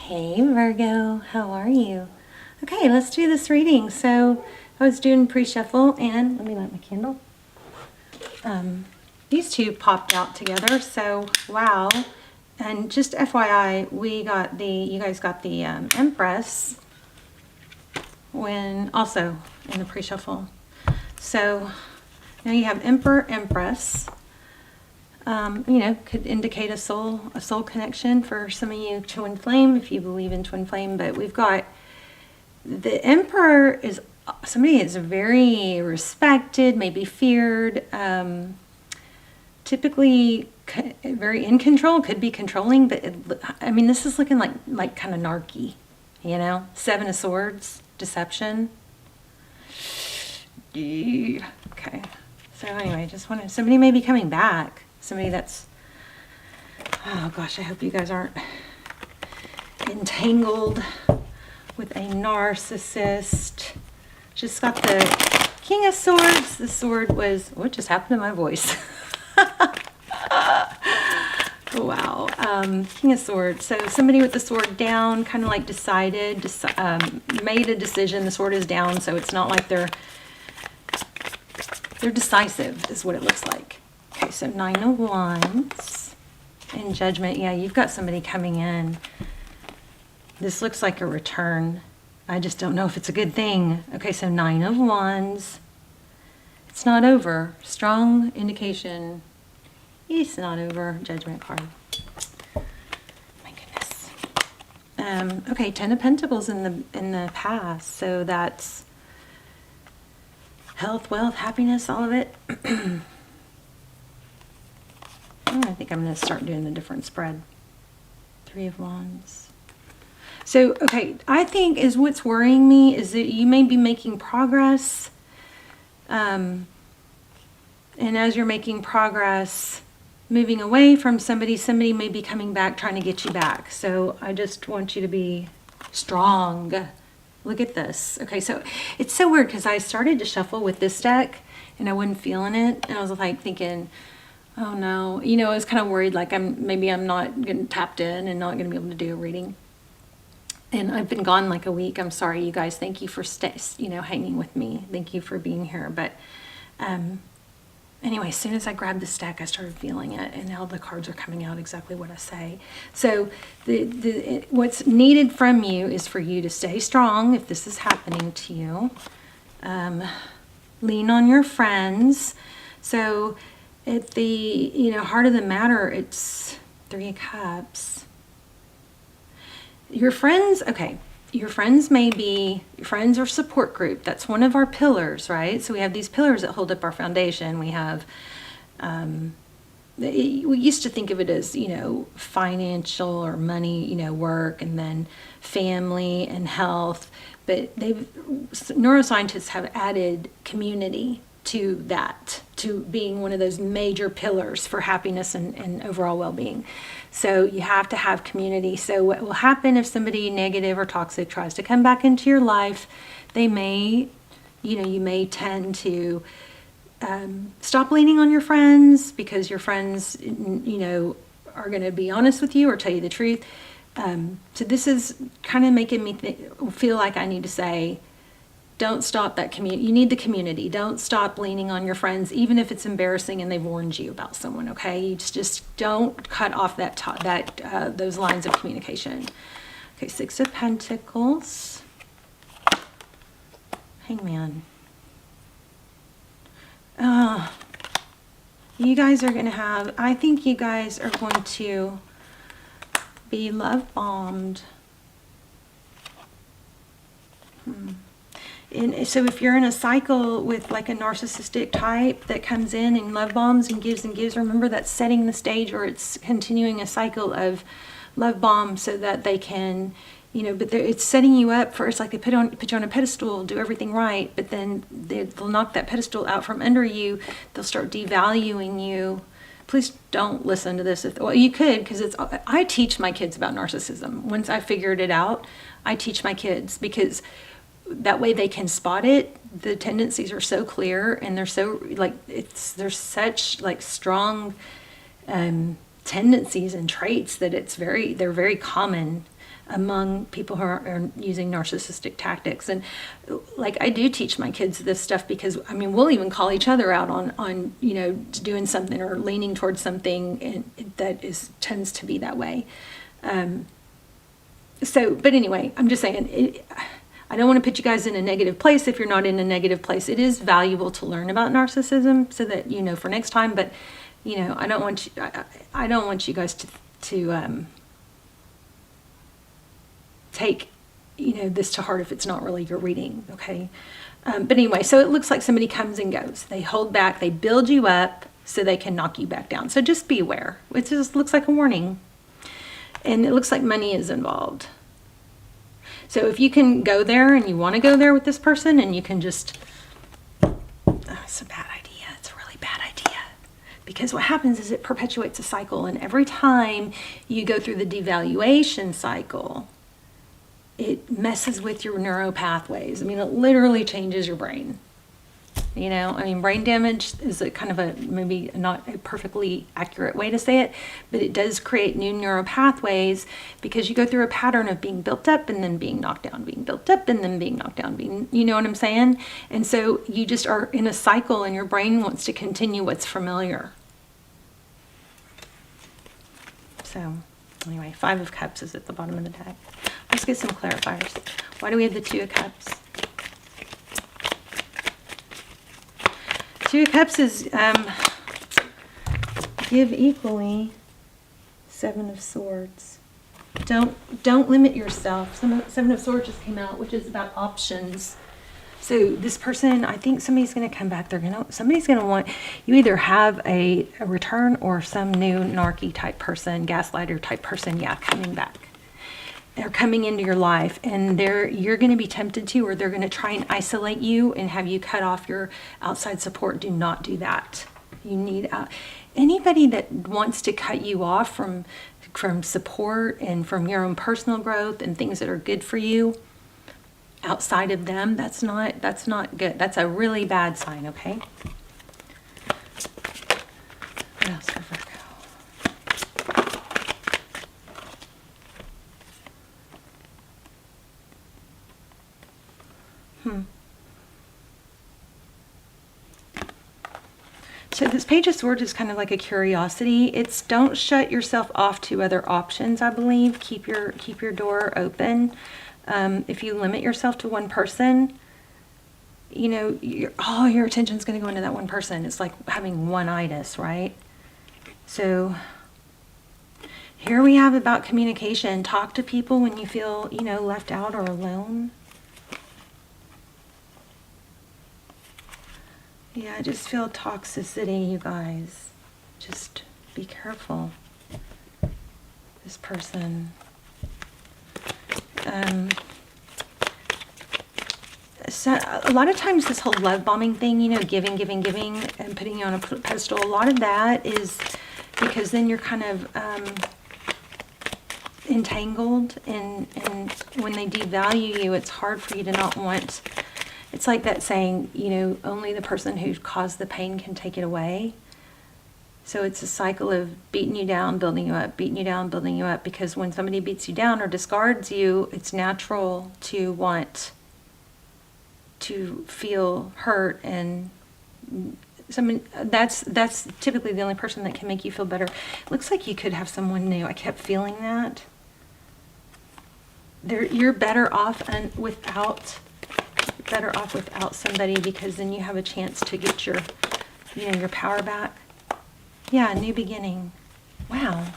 Hey Virgo, how are you? Okay, let's do this reading. So I was doing pre-shuffle and let me light my candle. These two popped out together, so wow. And just FYI, you guys got the Empress when also in the pre-shuffle. So now you have Emperor, Empress. Could indicate a soul connection for some of you, twin flame, if you believe in twin flame. But we've got the Emperor is somebody that's very respected, maybe feared, typically very in control, could be controlling. But this is looking like kind of narky, Seven of Swords, deception. Okay. So anyway, somebody may be coming back. Somebody that's, oh gosh, I hope you guys aren't entangled with a narcissist. Just got the King of Swords. The sword was, what just happened to my voice? Wow. King of Swords. So somebody with the sword down, kind of like made a decision. The sword is down, so it's not like they're decisive is what it looks like. Okay, so Nine of Wands and Judgment. Yeah, you've got somebody coming in. This looks like a return. I just don't know if it's a good thing. Okay, so Nine of Wands. It's not over. Strong indication. It's not over. Judgment card. My goodness. Okay, Ten of Pentacles in the past. So that's health, wealth, happiness, all of it. I think I'm going to start doing the different spread. Three of Wands. So, okay, I think what's worrying me is that you may be making progress. And as you're making progress, moving away from somebody may be coming back, trying to get you back. So I just want you to be strong. Look at this. Okay, so it's so weird because I started to shuffle with this deck and I wasn't feeling it. And I was like thinking, oh no, I was kind of worried like I'm not getting tapped in and not going to be able to do a reading. And I've been gone like a week. I'm sorry, you guys. Thank you for hanging with me. Thank you for being here. But anyway, as soon as I grabbed this deck, I started feeling it, and now the cards are coming out exactly what I say. So what's needed from you is for you to stay strong if this is happening to you. Lean on your friends. So at the heart of the matter, it's Three of Cups. Your friends, okay, your friends may be your friends or support group. That's one of our pillars, right? So we have these pillars that hold up our foundation. We have, we used to think of it as, financial or money, work, and then family and health. But neuroscientists have added community to that, to being one of those major pillars for happiness and overall well-being. So you have to have community. So what will happen if somebody negative or toxic tries to come back into your life, they may, you may tend to stop leaning on your friends because your friends, are going to be honest with you or tell you the truth. So this is kind of making me feel like I need to say, don't stop that community. You need the community. Don't stop leaning on your friends, even if it's embarrassing and they've warned you about someone. Okay, you just don't cut off those lines of communication. Okay, Six of Pentacles, Hangman. You guys are going to have. I think you guys are going to be love bombed. And so if you're in a cycle with like a narcissistic type that comes in and love bombs and gives, remember that's setting the stage, or it's continuing a cycle of love bombs so that they can, but it's setting you up for, it's like they put you on a pedestal, do everything right, but then they'll knock that pedestal out from under you. They'll start devaluing you. Please don't listen to this. Well, you could, because I teach my kids about narcissism. Once I figured it out, I teach my kids because that way they can spot it. The tendencies are so clear, and they're so there's such strong tendencies and traits that they're very common. among people who are using narcissistic tactics. And like, I do teach my kids this stuff because, I mean, we'll even call each other out on you know, doing something or leaning towards something, and that tends to be that way. But anyway, I'm just saying, I don't want to put you guys in a negative place if you're not in a negative place. It is valuable to learn about narcissism so that, you know, for next time, but, you know, I don't want you guys to take, you know, this to heart if it's not really your reading, okay? But anyway, so it looks like somebody comes and goes. They hold back, they build you up so they can knock you back down. So just be aware. It just looks like a warning. And it looks like money is involved. So if you can go there and you want to go there with this person, and you can just, it's a bad idea. It's a really bad idea. Because what happens is it perpetuates a cycle. And every time you go through the devaluation cycle, it messes with your neural pathways. I mean, it literally changes your brain. You know, I mean, brain damage is a kind of maybe not a perfectly accurate way to say it, but it does create new neural pathways because you go through a pattern of being built up and then being knocked down, being built up and then being knocked down, you know what I'm saying? And so you just are in a cycle and your brain wants to continue what's familiar. So anyway, 5 of Cups is at the bottom of the deck. Let's get some clarifiers. Why do we have the 2 of Cups? 2 of Cups is give equally. 7 of Swords. Don't limit yourself. 7 of Swords just came out, which is about options. So this person, I think somebody's going to come back. Somebody's going to want you either have a return or some new narky type person, gaslighter type person, coming back. They're coming into your life, and you're going to be tempted to, or they're going to try and isolate you and have you cut off your outside support. Do not do that. You need anybody that wants to cut you off from support and from your own personal growth and things that are good for you outside of them. That's not good. That's a really bad sign. Okay. What else for Virgo? So this Page of Swords is kind of like a curiosity. It's don't shut yourself off to other options, I believe. Keep your door open. If you limit yourself to one person, you know, all your attention is going to go into that one person. It's like having one-itis, right? So here we have about communication. Talk to people when you feel, you know, left out or alone. Yeah, I just feel toxicity, you guys. Just be careful. This person. So a lot of times this whole love bombing thing, you know, giving, and putting you on a pedestal, a lot of that is because then you're kind of entangled, and when they devalue you, it's hard for you to not want. It's like that saying, you know, only the person who caused the pain can take it away. So it's a cycle of beating you down, building you up, beating you down, building you up. Because when somebody beats you down or discards you, it's natural to want to feel hurt, and that's typically the only person that can make you feel better. It looks like you could have someone new. I kept feeling that. You're better off without somebody, because then you have a chance to get your power back. Yeah, new beginning. Wow.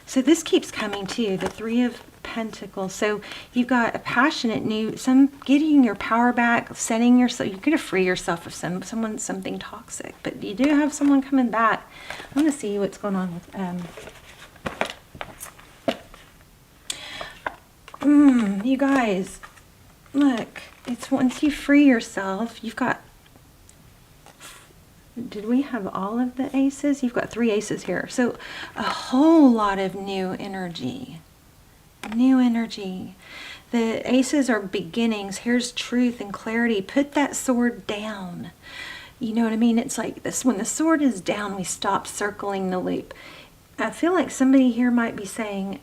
So this keeps coming too, the 3 of Pentacles. So you've got a passionate getting your power back, setting yourself. You're going to free yourself of something toxic, but you do have someone coming back. I want to see what's going on with you guys. Look, it's once you free yourself, you've got. Did we have all of the aces? You've got 3 aces here. So a whole lot of new energy. New energy. The aces are beginnings. Here's truth and clarity. Put that sword down. You know what I mean? It's like this. When the sword is down, we stop circling the loop. I feel like somebody here might be saying,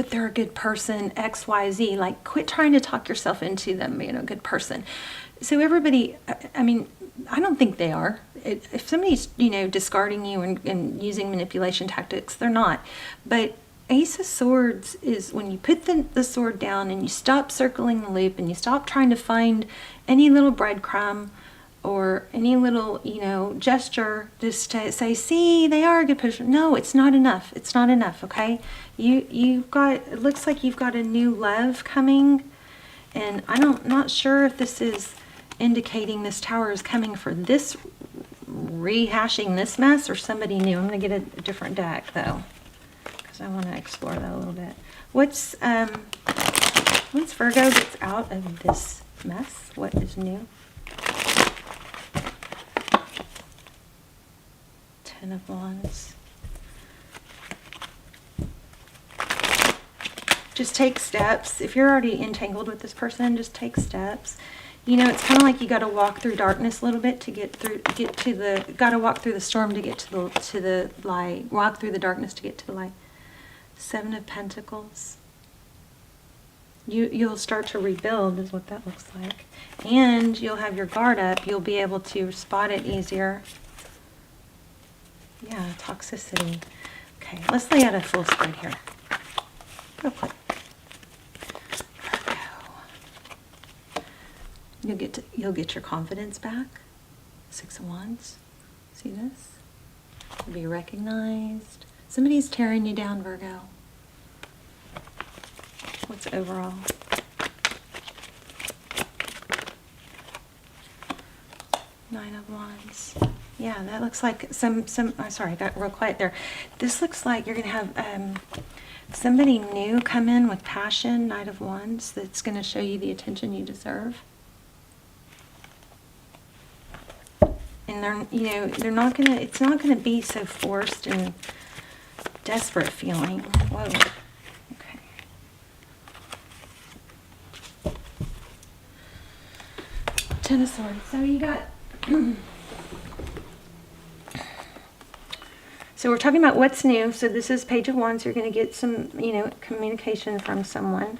but they're a good person, X, Y, Z. Like, quit trying to talk yourself into them being a good person. So everybody, I mean, I don't think they are. If somebody's, discarding you and using manipulation tactics, they're not. But Ace of Swords is when you put the sword down and you stop circling the loop and you stop trying to find any little breadcrumb or any little, gesture just to say, see, they are a good person. No, it's not enough. It's not enough, okay? It looks like you've got a new love coming, and not sure if this is indicating this Tower is coming for this, rehashing this mess, or somebody new. I'm going to get a different deck, though, because I want to explore that a little bit. Once Virgo gets out of this mess, what is new? Ten of Wands. Just take steps. If you're already entangled with this person, just take steps. It's kind of like you got to walk through darkness a little bit to got to walk through the storm to get to the light. Walk through the darkness to get to the light. Seven of Pentacles. You'll start to rebuild is what that looks like. And you'll have your guard up. You'll be able to spot it easier. Yeah, toxicity. Okay, let's lay out a full spread here. Real quick. You'll get your confidence back. Six of Wands. See this? You'll be recognized. Somebody's tearing you down, Virgo. What's overall? Nine of Wands. Yeah, that looks like I'm sorry, I got real quiet there. This looks like you're going to have somebody new come in with passion, Knight of Wands, that's going to show you the attention you deserve. And they're not going to, it's not going to be so forced and desperate feeling. Whoa. Okay. Ten of Swords. So you got so we're talking about what's new. So this is Page of Wands. You're going to get some, communication from someone.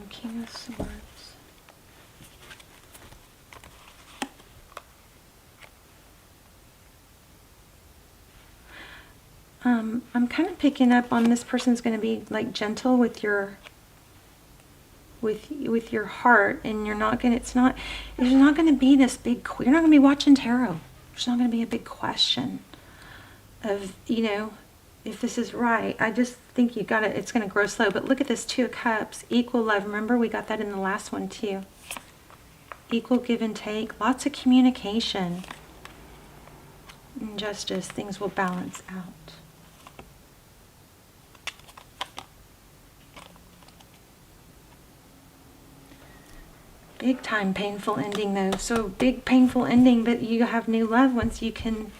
King of Swords. I'm kind of picking up on this person's going to be like gentle with your heart, and you're not going to, there's not going to be this big, you're not going to be watching tarot. There's not going to be a big question of, if this is right. I just think it's going to grow slow. But look at this, Two of Cups, equal love. Remember, we got that in the last one too. Equal give and take, lots of communication. And justice, things will balance out. Big time painful ending though. So big painful ending, but you have new love once you can.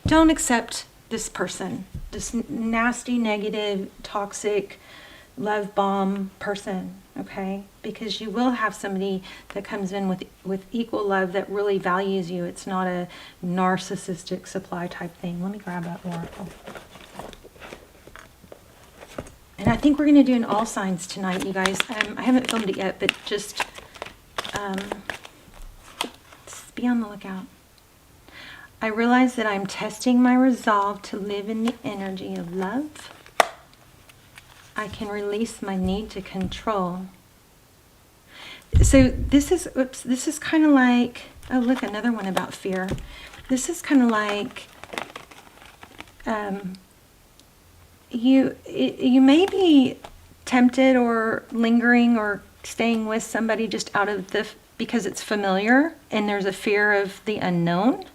Don't accept this person, this nasty, negative, toxic, love bomb person, okay? Because you will have somebody that comes in with equal love that really values you. It's not a narcissistic supply type thing. Let me grab that oracle. And I think we're going to do an all signs tonight, you guys. I haven't filmed it yet, but just be on the lookout. I realize that I'm testing my resolve to live in the energy of love. I can release my need to control. So this is kind of like, oh look, another one about fear. This is kind of like you may be tempted or lingering or staying with somebody just out of because it's familiar and there's a fear of the unknown.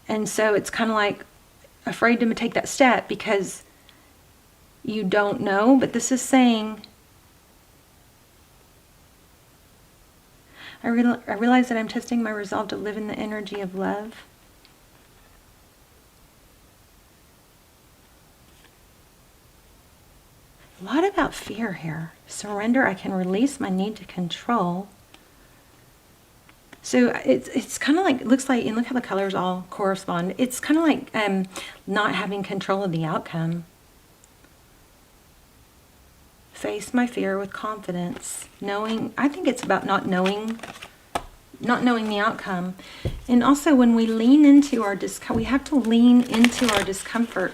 And so it's kind of like afraid to take that step because you don't know. But this is saying, I realize that I'm testing my resolve to live in the energy of love. A lot about fear here. Surrender. I can release my need to control. So it's kind of like, it looks like, and look how the colors all correspond. It's kind of like not having control of the outcome. Face my fear with confidence. Knowing, I think it's about not knowing the outcome. And also when we lean into our discomfort, we have to lean into our discomfort.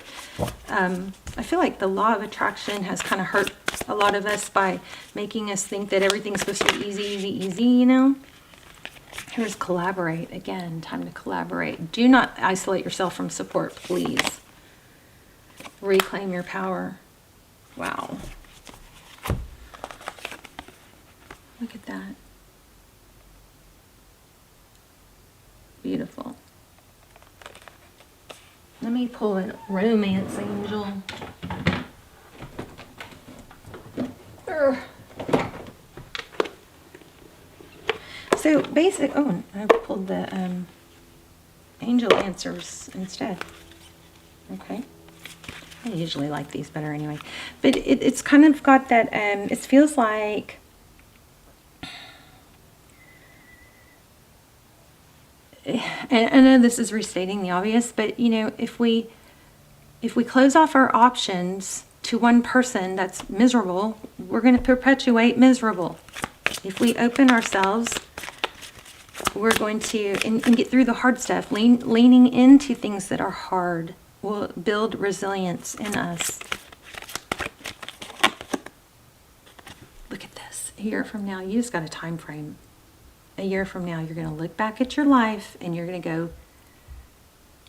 I feel like the law of attraction has kind of hurt a lot of us by making us think that everything's supposed to be easy, easy, easy, you know? Here's collaborate. Again, time to collaborate. Do not isolate yourself from support, please. Reclaim your power. Wow. Look at that. Beautiful. Let me pull a romance angel. So basic, oh, I pulled the angel answers instead. Okay. I usually like these better anyway. But it's kind of got that, it feels like, and I know this is restating the obvious, but you know, if we close off our options to one person that's miserable, we're going to perpetuate miserable. If we open ourselves, we're going to and get through the hard stuff. Leaning into things that are hard will build resilience in us. Look at this. A year from now, you just got a time frame. A year from now, you're going to look back at your life and you're going to go,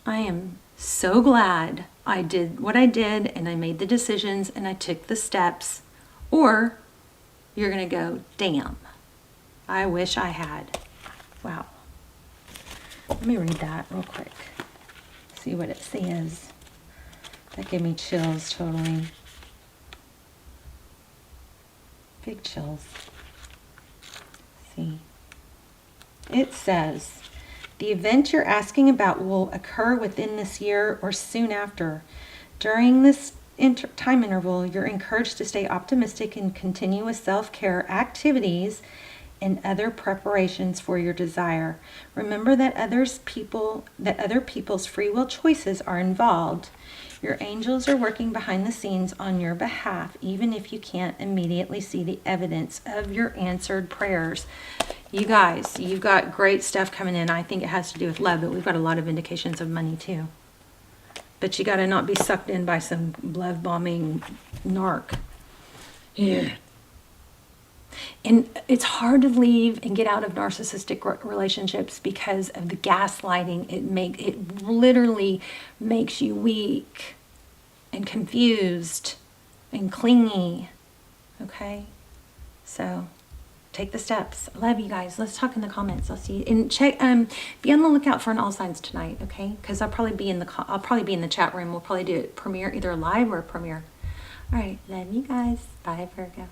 I am so glad I did what I did and I made the decisions and I took the steps. Or you're going to go, damn, I wish I had. Wow. Let me read that real quick. See what it says. That gave me chills, totally. Big chills. See. It says, the event you're asking about will occur within this year or soon after. During this time interval, you're encouraged to stay optimistic and continue with self-care activities and other preparations for your desire. Remember that other people's free will choices are involved. Your angels are working behind the scenes on your behalf, even if you can't immediately see the evidence of your answered prayers. You guys, you've got great stuff coming in. I think it has to do with love, but we've got a lot of indications of money too. But you got to not be sucked in by some love bombing narc. Yeah. And it's hard to leave and get out of narcissistic relationships because of the gaslighting. It literally makes you weak and confused and clingy. Okay? So take the steps. I love you guys. Let's talk in the comments. I'll see you. And check be on the lookout for an all signs tonight, okay? Because I'll probably be in the chat room. We'll probably do it premiere, either live or premiere. All right, love you guys. Bye, Virgo.